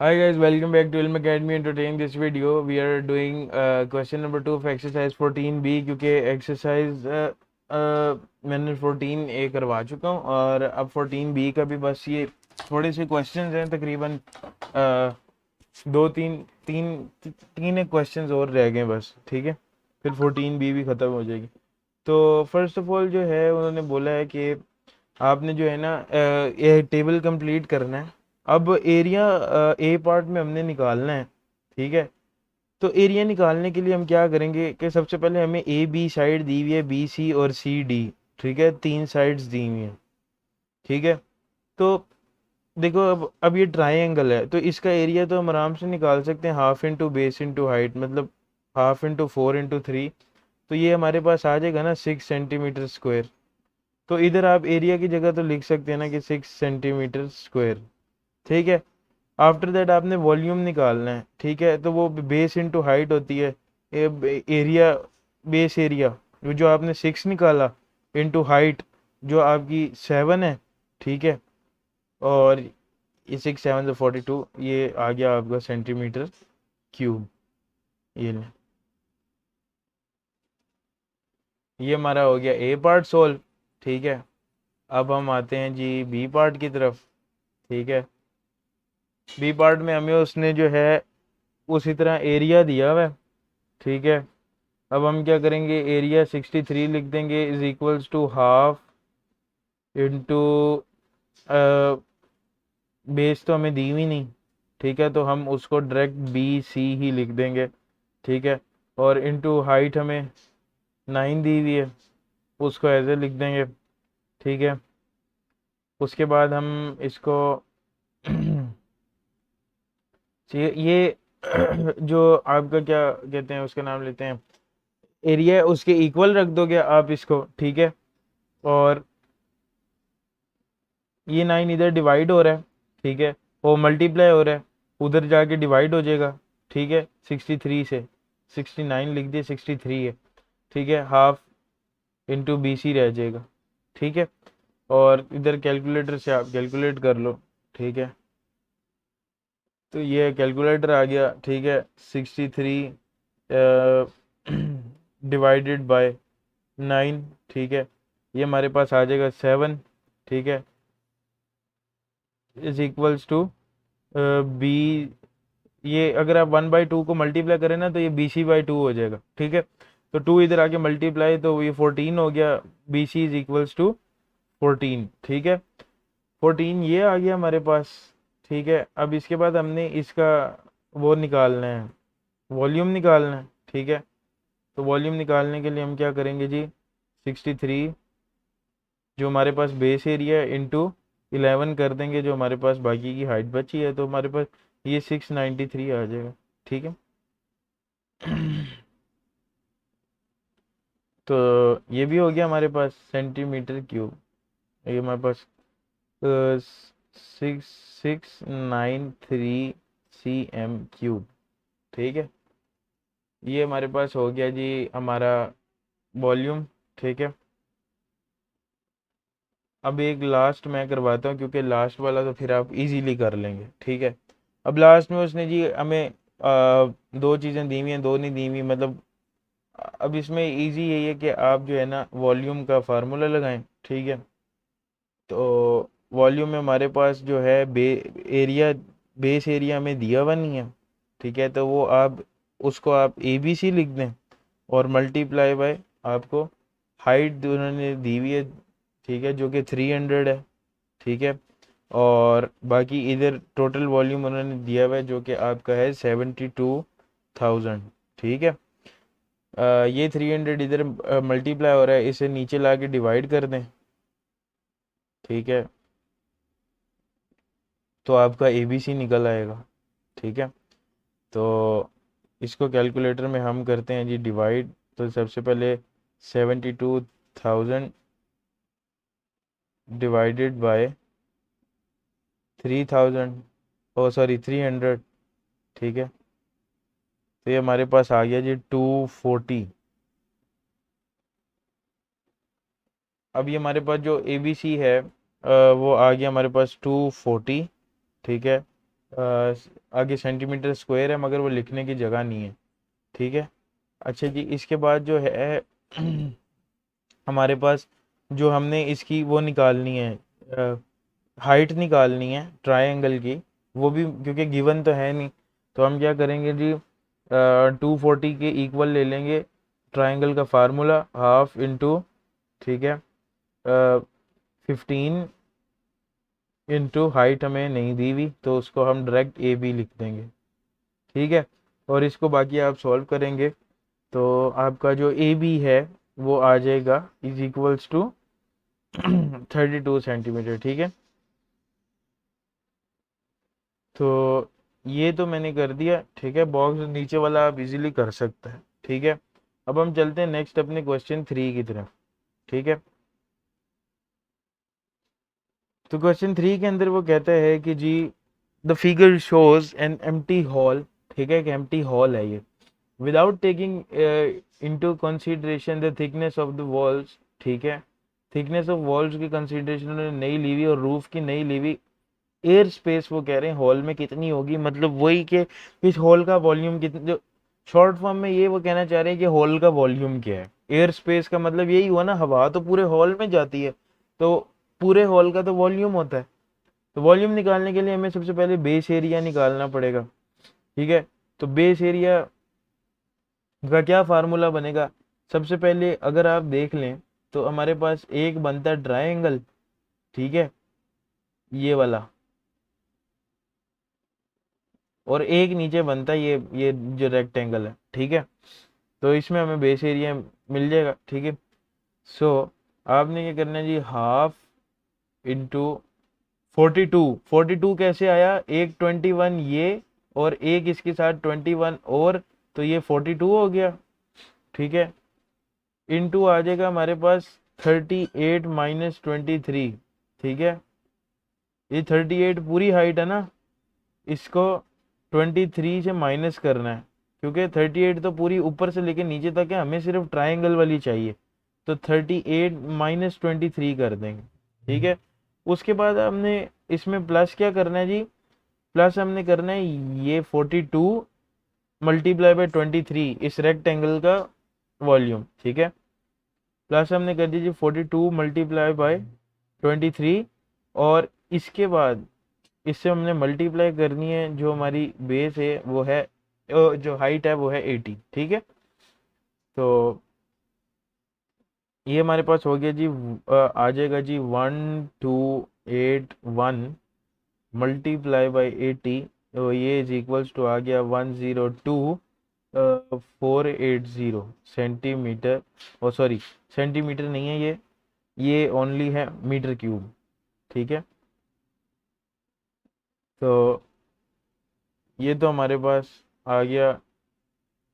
Hi guys, welcome back to Ilm Academy. And today in this video, we are doing question number 2 of exercise 14B क्योंकि exercise मैंने 14A करवा चुका हूँ और अब 14B का भी बस ये थोड़े से questions हैं तकरीबन दो तीन तीन तीन एक questions और रह गए बस, ठीक है, फिर 14B भी ख़त्म हो जाएगी। तो फर्स्ट ऑफ ऑल जो है उन्होंने बोला है कि आपने जो है ना ये टेबल कंप्लीट करना है। अब एरिया ए पार्ट में हमने निकालना है, ठीक है। तो एरिया निकालने के लिए हम क्या करेंगे कि सबसे पहले हमें ए बी साइड दी हुई है, बी सी और सी डी, ठीक है, तीन साइड्स दी हुई हैं, ठीक है। तो देखो अब ये ट्राइंगल है तो इसका एरिया तो हम आराम से निकाल सकते हैं, half into base into height, मतलब हाफ इंटू 4 इंटू 3। तो ये हमारे पास आ जाएगा ना 6 सेंटीमीटर स्क्वायर। तो इधर आप एरिया की जगह तो लिख सकते हैं ना कि 6 सेंटीमीटर स्क्वायर, ठीक है। आफ्टर दैट आपने वॉल्यूम निकालना है, ठीक है। तो वो बेस इंटू हाइट होती है, एरिया, बेस एरिया जो आपने 6 निकाला इंटू हाइट जो आपकी 7 है, ठीक है। और ये 6 7 42, ये आ गया आपका सेंटीमीटर क्यूब। ये ले, ये हमारा हो गया ए पार्ट सोल्व, ठीक है। अब हम आते हैं जी बी पार्ट की तरफ, ठीक है। बी पार्ट में हमें उसने जो है उसी तरह एरिया दिया हुआ है, ठीक है। अब हम क्या करेंगे, एरिया 63 लिख देंगे is equals to half into base तो हमें दी हुई नहीं, ठीक है, तो हम उसको डायरेक्ट बी सी ही लिख देंगे, ठीक है। और इंटू हाइट हमें 9 दी हुई है, उसको ऐसे लिख देंगे, ठीक है। उसके बाद हम इसको ये जो आपका क्या कहते हैं उसका नाम लेते हैं, एरिया है, उसके इक्वल रख दोगे आप इसको, ठीक है। और ये 9 इधर डिवाइड हो रहा है, ठीक है, वो मल्टीप्लाई हो रहा है, उधर जाके डिवाइड हो जाएगा, ठीक है। 63 से 69 लिख दिए, 63 है, ठीक है। हाफ इंटू बी सी रह जाएगा, ठीक है। और इधर कैलकुलेटर से आप कैलकुलेट कर लो, ठीक है। तो ये कैलकुलेटर आ गया, ठीक है। 63 डिवाइडेड बाय 9, ठीक है, ये हमारे पास आ जाएगा 7, ठीक है, इज इक्वल्स टू बी। ये अगर आप 1/2 को मल्टीप्लाई करें ना तो ये BC/2 हो जाएगा, ठीक है। तो 2 इधर आके मल्टीप्लाई तो ये 14 हो गया, BC इज इक्वल्स टू 14, ठीक है। 14 ये आ गया हमारे पास, ठीक है। अब इसके बाद हमने इसका वो निकालना है, वॉल्यूम निकालना है, ठीक है। तो वॉल्यूम निकालने के लिए हम क्या करेंगे जी, 63 जो हमारे पास बेस एरिया है इंटू 11 कर देंगे जो हमारे पास बाकी की हाइट बची है, तो हमारे पास ये 693 आ जाएगा, ठीक है। तो ये भी हो गया हमारे पास सेंटीमीटर क्यूब। ये हमारे पास 6693 cm क्यूब, ठीक है। ये हमारे पास हो गया जी हमारा वॉल्यूम, ठीक है। अब एक लास्ट मैं करवाता हूँ क्योंकि लास्ट वाला तो फिर आप इजीली कर लेंगे, ठीक है। अब लास्ट में उसने जी हमें दो चीज़ें दी हुई हैं, दो नहीं दी हुई, मतलब अब इसमें इजी यही है कि आप जो है ना वॉल्यूम का फार्मूला लगाएं, ठीक है। तो वॉल्यूम में हमारे पास जो है एरिया, बेस एरिया में दिया हुआ नहीं है, ठीक है। तो वो आप उसको आप ABC लिख दें और मल्टीप्लाई बाय आपको हाइट उन्होंने दी हुई है, ठीक है, जो कि 300 है, ठीक है। और बाकी इधर टोटल वॉल्यूम उन्होंने दिया हुआ है जो कि आपका है 72,000, ठीक है। ये 300 इधर मल्टीप्लाई हो रहा है, इसे नीचे ला के डिवाइड कर दें, ठीक है। तो आपका ABC निकल आएगा, ठीक है। तो इसको कैलकुलेटर में हम करते हैं जी डिवाइड। तो सबसे पहले 72,000 डिवाइडेड बाय 3000, ओ सॉरी 300, ठीक है। तो ये हमारे पास आ गया जी 240। अब ये हमारे पास जो ABC है वो आ गया हमारे पास 240, ठीक है। आगे सेंटीमीटर स्क्वायर है मगर वो लिखने की जगह नहीं है, ठीक है। अच्छा जी, इसके बाद जो है हमारे पास जो हमने इसकी वो निकालनी है, हाइट निकालनी है ट्रायंगल की, वो भी क्योंकि गिवन तो है नहीं, तो हम क्या करेंगे जी, 240 के इक्वल ले लेंगे ट्रायंगल का फार्मूला, हाफ इंटू, ठीक है, 15 इंटू हाइट हमें नहीं दी हुई तो उसको हम डायरेक्ट ए बी लिख देंगे, ठीक है। और इसको बाकी आप सॉल्व करेंगे तो आपका जो ए बी है वो आ जाएगा इज इक्वल्स टू 32 सेंटीमीटर, ठीक है। तो ये तो मैंने कर दिया, ठीक है। बॉक्स नीचे वाला आप इजीली कर सकते हैं, ठीक है। अब हम चलते हैं नेक्स्ट अपने क्वेश्चन 3 की तरफ, ठीक है। तो क्वेश्चन 3 के अंदर वो कहता है कि जी the figure shows an empty hall, ठीक है, कि एम्प्टी हॉल है ये, without taking into consideration the thickness of the walls, ठीक है। थिकनेस ऑफ वॉल्स की कंसीडरेशन उन्होंने नहीं ली हुई और रूफ की नहीं ली हुई, एयर स्पेस वो कह रहे हैं हॉल में कितनी होगी, मतलब वही कि इस हॉल का वॉल्यूम कितना, जो शॉर्ट फॉर्म में ये वो कहना चाह रहे हैं कि हॉल का वॉल्यूम क्या है। एयर स्पेस का मतलब यही हुआ ना, हवा तो पूरे हॉल में जाती है, तो पूरे हॉल का तो वॉल्यूम होता है। तो वॉल्यूम निकालने के लिए हमें सबसे पहले बेस एरिया निकालना पड़ेगा, ठीक है। तो बेस एरिया का क्या फार्मूला बनेगा, सबसे पहले अगर आप देख लें तो हमारे पास एक बनता है ट्रायंगल, ठीक है, ये वाला, और एक नीचे बनता है ये जो रेक्टेंगल है, ठीक है। तो इसमें हमें बेस एरिया मिल जाएगा, ठीक है। सो आपने क्या करना है जी, हाफ इंटू 42, 42 कैसे आया, एक 21 ये और एक इसके साथ 21 और, तो ये 42 हो गया, ठीक है। इंटू आ जाएगा हमारे पास 38 माइनस 23, ठीक है। ये 38 पूरी हाइट है ना, इसको 23 से माइनस करना है, क्योंकि 38 तो पूरी ऊपर से लेके नीचे तक है, हमें सिर्फ ट्राइंगल वाली चाहिए, तो 38 माइनस 23 कर देंगे, ठीक है। उसके बाद हमने इसमें प्लस क्या करना है जी, प्लस हमने करना है ये 42 मल्टीप्लाई बाय 23 इस रेक्टेंगल का वॉल्यूम, ठीक है। प्लस हमने कर दीजिए 42 मल्टीप्लाई बाय 23, और इसके बाद इससे हमने मल्टीप्लाई करनी है, जो हमारी बेस है वो है, जो हाइट है वो है 80, ठीक है। तो ये हमारे पास हो गया जी, आ जाएगा जी 1281 मल्टीप्लाई बाई 80, तो ये इज इक्वल्स टू आ गया 102,480 सेंटीमीटर, ओ सॉरी, सेंटीमीटर नहीं है ये ओनली है मीटर क्यूब, ठीक है। तो ये तो हमारे पास आ गया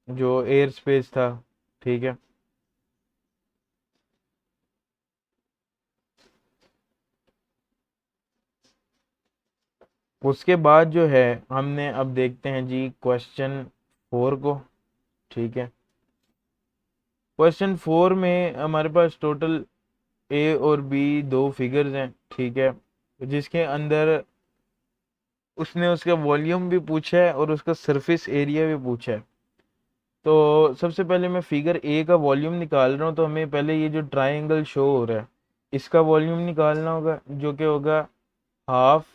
जो एयर स्पेस था, ठीक है। उसके बाद जो है हमने अब देखते हैं जी क्वेश्चन 4 को, ठीक है। क्वेश्चन 4 में हमारे पास टोटल ए और बी दो फिगर्स हैं, ठीक है, जिसके अंदर उसने उसका वॉल्यूम भी पूछा है और उसका सरफेस एरिया भी पूछा है। तो सबसे पहले मैं फिगर ए का वॉल्यूम निकाल रहा हूँ, तो हमें पहले ये जो ट्राइंगल शो हो रहा है इसका वॉल्यूम निकालना होगा, जो कि होगा हाफ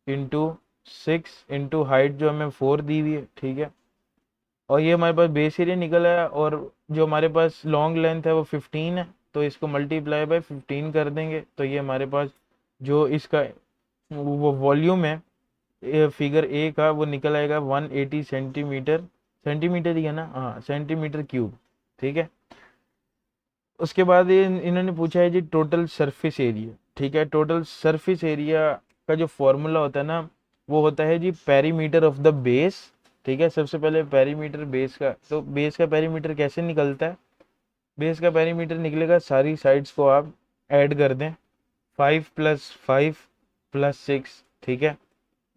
इंटू 6 इंटू हाइट जो हमें 4 दी हुई है, ठीक है। और ये हमारे पास बेस एरिया निकल आया, और जो हमारे पास लॉन्ग लेंथ है वो 15 है, तो इसको मल्टीप्लाई बाय 15 कर देंगे, तो ये हमारे पास जो इसका वो वॉल्यूम है फिगर ए का वो निकल आएगा 180 सेंटीमीटर, सेंटीमीटर ही है ना, हाँ सेंटीमीटर क्यूब, ठीक है। उसके बाद ये इन्होंने पूछा है जी टोटल सरफेस एरिया, ठीक है। टोटल सरफेस एरिया का जो फॉर्मूला होता है ना, वो होता है जी पेरीमीटर ऑफ द बेस, ठीक है। सबसे पहले पेरीमीटर बेस का, तो बेस का पेरीमीटर कैसे निकलता है, बेस का पेरीमीटर निकलेगा, सारी साइड्स को आप ऐड कर दें, 5 + 5 + 6, ठीक है,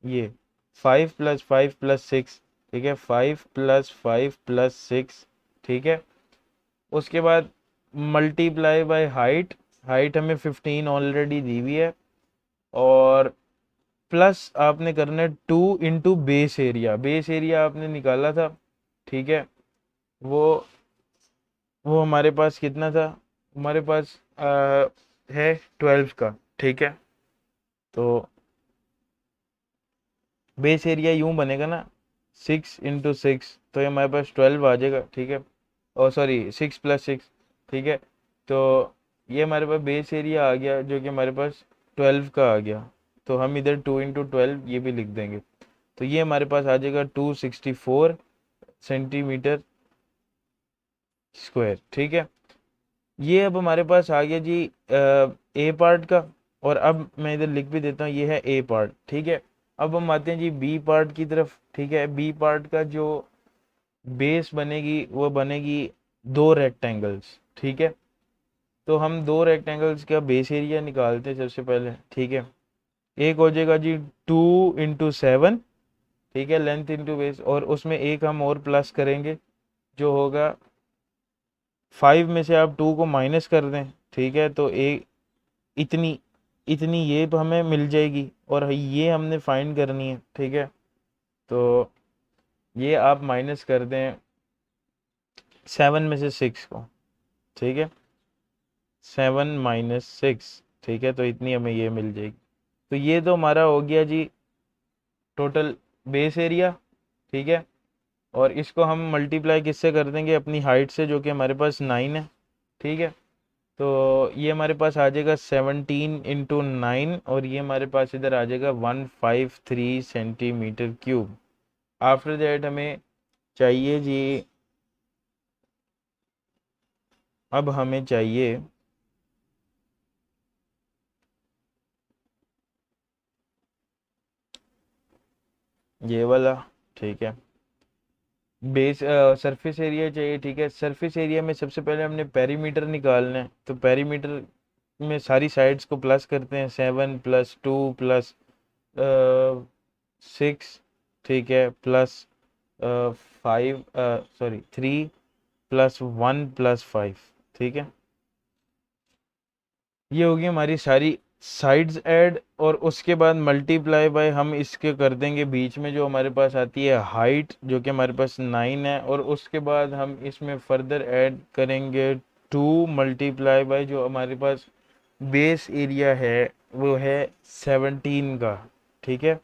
ये 5 + 5 + 6, ठीक है, 5 + 5 + 6, ठीक है। उसके बाद मल्टीप्लाई बाय हाइट, हाइट हमें 15 ऑलरेडी दी हुई है, और प्लस आपने करना है 2 into base area. Base area आपने निकाला था, ठीक है, वो हमारे पास कितना था, हमारे पास है 12 का, ठीक है। तो बेस एरिया यूं बनेगा ना, 6 इंटू 6, तो ये हमारे पास 12 आ जाएगा, ठीक है। और सॉरी 6 + 6, ठीक है। तो ये हमारे पास बेस एरिया आ गया जो कि हमारे पास 12 का आ गया। तो हम इधर 2 इंटू 12 ये भी लिख देंगे। तो ये हमारे पास आ जाएगा 264 सेंटीमीटर स्क्वायर, ठीक है। ये अब हमारे पास आ गया जी ए पार्ट का। और अब मैं इधर लिख भी देता हूँ, ये है ए पार्ट, ठीक है। अब हम आते हैं जी बी पार्ट की तरफ, ठीक है। बी पार्ट का जो बेस बनेगी वो बनेगी 2 रेक्टेंगल्स, ठीक है। तो हम 2 रेक्टेंगल्स का बेस एरिया निकालते हैं सबसे पहले, ठीक है। एक हो जाएगा जी 2 इंटू 7, ठीक है, लेंथ इंटू बेस, और उसमें एक हम और प्लस करेंगे जो होगा 5 में से आप 2 को माइनस कर दें, ठीक है। तो एक इतनी इतनी ये हमें मिल जाएगी और ये हमने फाइंड करनी है, ठीक है। तो ये आप माइनस कर दें 7 में से 6 को, ठीक है, 7 - 6, ठीक है। तो इतनी हमें ये मिल जाएगी। तो ये तो हमारा हो गया जी टोटल बेस एरिया, ठीक है। और इसको हम मल्टीप्लाई किससे कर देंगे, अपनी हाइट से, जो कि हमारे पास 9 है, ठीक है। तो ये हमारे पास आ जाएगा 17 × 9, और ये हमारे पास इधर आ जाएगा 153 सेंटीमीटर क्यूब। आफ्टर दैट हमें चाहिए जी, अब हमें चाहिए ये वाला, ठीक है। बेस सरफेस एरिया चाहिए, ठीक है। सरफेस एरिया में सबसे पहले हमने पेरीमीटर निकालना है। तो पेरीमीटर में सारी साइड्स को प्लस करते हैं, 7 + 2 + 6, ठीक है, प्लस 5 सॉरी 3 + 1 + 5, ठीक है। ये होगी हमारी सारी साइड्स ऐड, और उसके बाद मल्टीप्लाई बाय हम इसके कर देंगे बीच में जो हमारे पास आती है हाइट, जो कि हमारे पास 9 है। और उसके बाद हम इसमें फर्दर ऐड करेंगे 2 मल्टीप्लाई बाय जो हमारे पास बेस एरिया है वो है 17 का, ठीक है।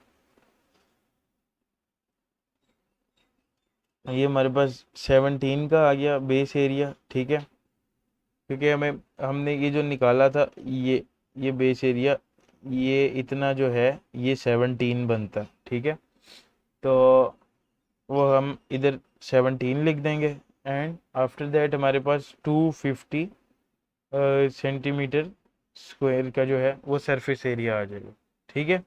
ये हमारे पास 17 का आ गया बेस एरिया, ठीक है। क्योंकि हमने ये जो निकाला था, ये बेस एरिया, ये इतना जो है ये 17 बनता, ठीक है। तो वो हम इधर 17 लिख देंगे। एंड आफ्टर दैट हमारे पास 250 सेंटीमीटर स्क्वायर का जो है वो सरफेस एरिया आ जाएगा, ठीक है।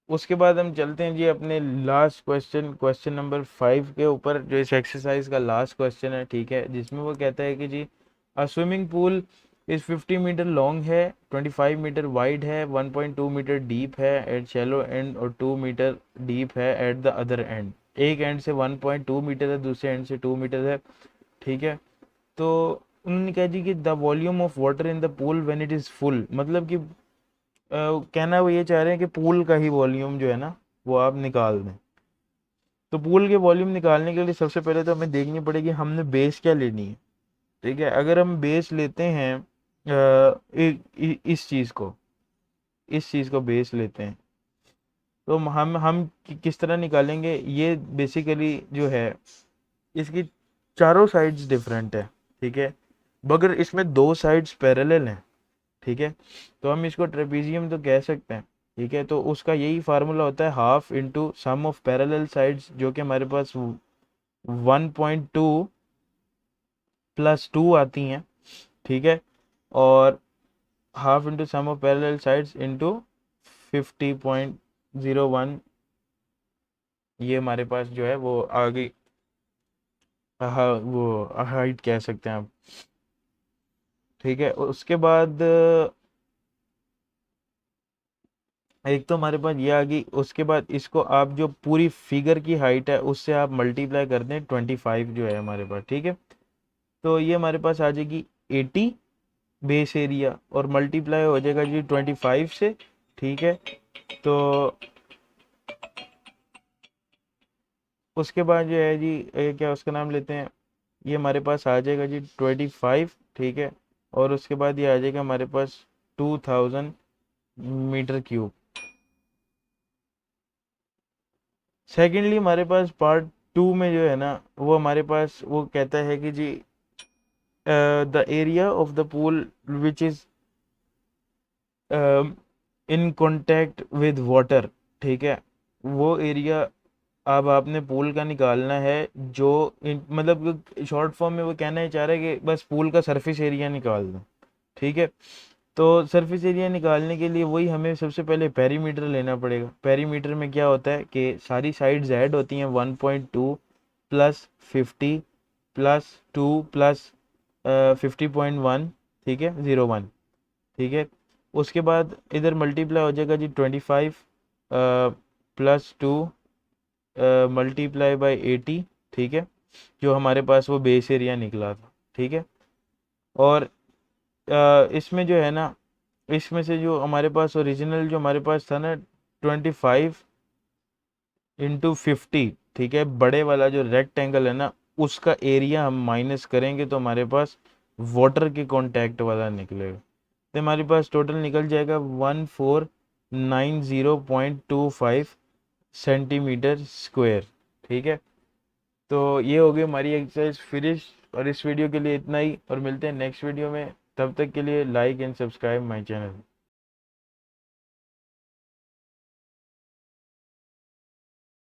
उसके बाद हम चलते हैं जी अपने लास्ट क्वेश्चन, क्वेश्चन नंबर 5 के ऊपर, जो इस एक्सरसाइज का लास्ट क्वेश्चन है, ठीक है। जिसमें वो कहता है कि जी a swimming pool is 50 metre long है, 25 मीटर वाइड है, 1.2 मीटर डीप है एट शैलो एंड, और 2 मीटर डीप है एट द अदर एंड। एक एंड से 1.2 मीटर है, दूसरे एंड से 2 मीटर है, ठीक है। तो उन्होंने कहा जी कि the volume of water in the pool when it is full, मतलब कि कहना वो ये चाह रहे हैं कि पूल का ही वॉल्यूम जो है ना वो आप निकाल दें। तो पूल के वॉल्यूम निकालने के लिए सबसे पहले तो हमें देखनी पड़ेगी हमने बेस क्या लेनी है, ठीक है। अगर हम बेस लेते हैं इस चीज़ को, बेस लेते हैं, तो हम किस तरह निकालेंगे, ये बेसिकली जो है इसकी चारों साइड्स डिफरेंट है, ठीक है। मगर इसमें दो साइड्स पैरेलल हैं, ठीक है। तो हम इसको ट्रेपीजियम तो कह सकते हैं, ठीक है। तो उसका यही फार्मूला होता है half into sum of parallel sides, जो कि हमारे पास 1.2 + 2 आती हैं, ठीक है। और half into sum of parallel sides into 50.01, ये हमारे पास जो है वो आगे, हाँ वो हाइट कह सकते हैं आप, ठीक है। उसके बाद एक तो हमारे पास ये आ गई। उसके बाद इसको आप जो पूरी फिगर की हाइट है उससे आप मल्टीप्लाई कर दें 25 जो है हमारे पास, ठीक है। तो ये हमारे पास आ जाएगी 80 बेस एरिया, और मल्टीप्लाई हो जाएगा जी 25 से, ठीक है। तो उसके बाद जो है जी क्या उसका नाम लेते हैं, ये हमारे पास आ जाएगा जी 25, ठीक है। और उसके बाद ये आ जाएगा हमारे पास 2000 मीटर क्यूब। सेकेंडली हमारे पास पार्ट टू में जो है ना, वो हमारे पास वो कहता है कि जी the area of the pool which is in contact with water, ठीक है। वो एरिया अब आपने पूल का निकालना है, जो मतलब शॉर्ट फॉर्म में वो कहना ही चाह रहा है कि बस पूल का सरफेस एरिया निकाल दो, ठीक है। तो सरफेस एरिया निकालने के लिए वही हमें सबसे पहले पेरीमीटर लेना पड़ेगा। पेरीमीटर में क्या होता है कि सारी साइड्स ऐड होती हैं, 1.2 प्लस 50 प्लस 2 प्लस 50.1, ठीक है, 01, ठीक है। उसके बाद इधर मल्टीप्लाई हो जाएगा जी 25 प्लस 2 मल्टीप्लाई बाय 80, ठीक है, जो हमारे पास वो बेस एरिया निकला था, ठीक है। और इसमें जो है ना, इसमें से जो हमारे पास ओरिजिनल जो हमारे पास था ना 25 × 50, ठीक है, बड़े वाला जो रेक्टेंगल है ना, उसका एरिया हम माइनस करेंगे तो हमारे पास वाटर के कांटेक्ट वाला निकलेगा। तो हमारे पास टोटल निकल जाएगा 1490.25 सेंटीमीटर स्क्वायर, ठीक है। तो ये हो गई हमारी एक्सरसाइज फिनिश, और इस वीडियो के लिए इतना ही, और मिलते हैं नेक्स्ट वीडियो में। तब तक के लिए like and subscribe my channel.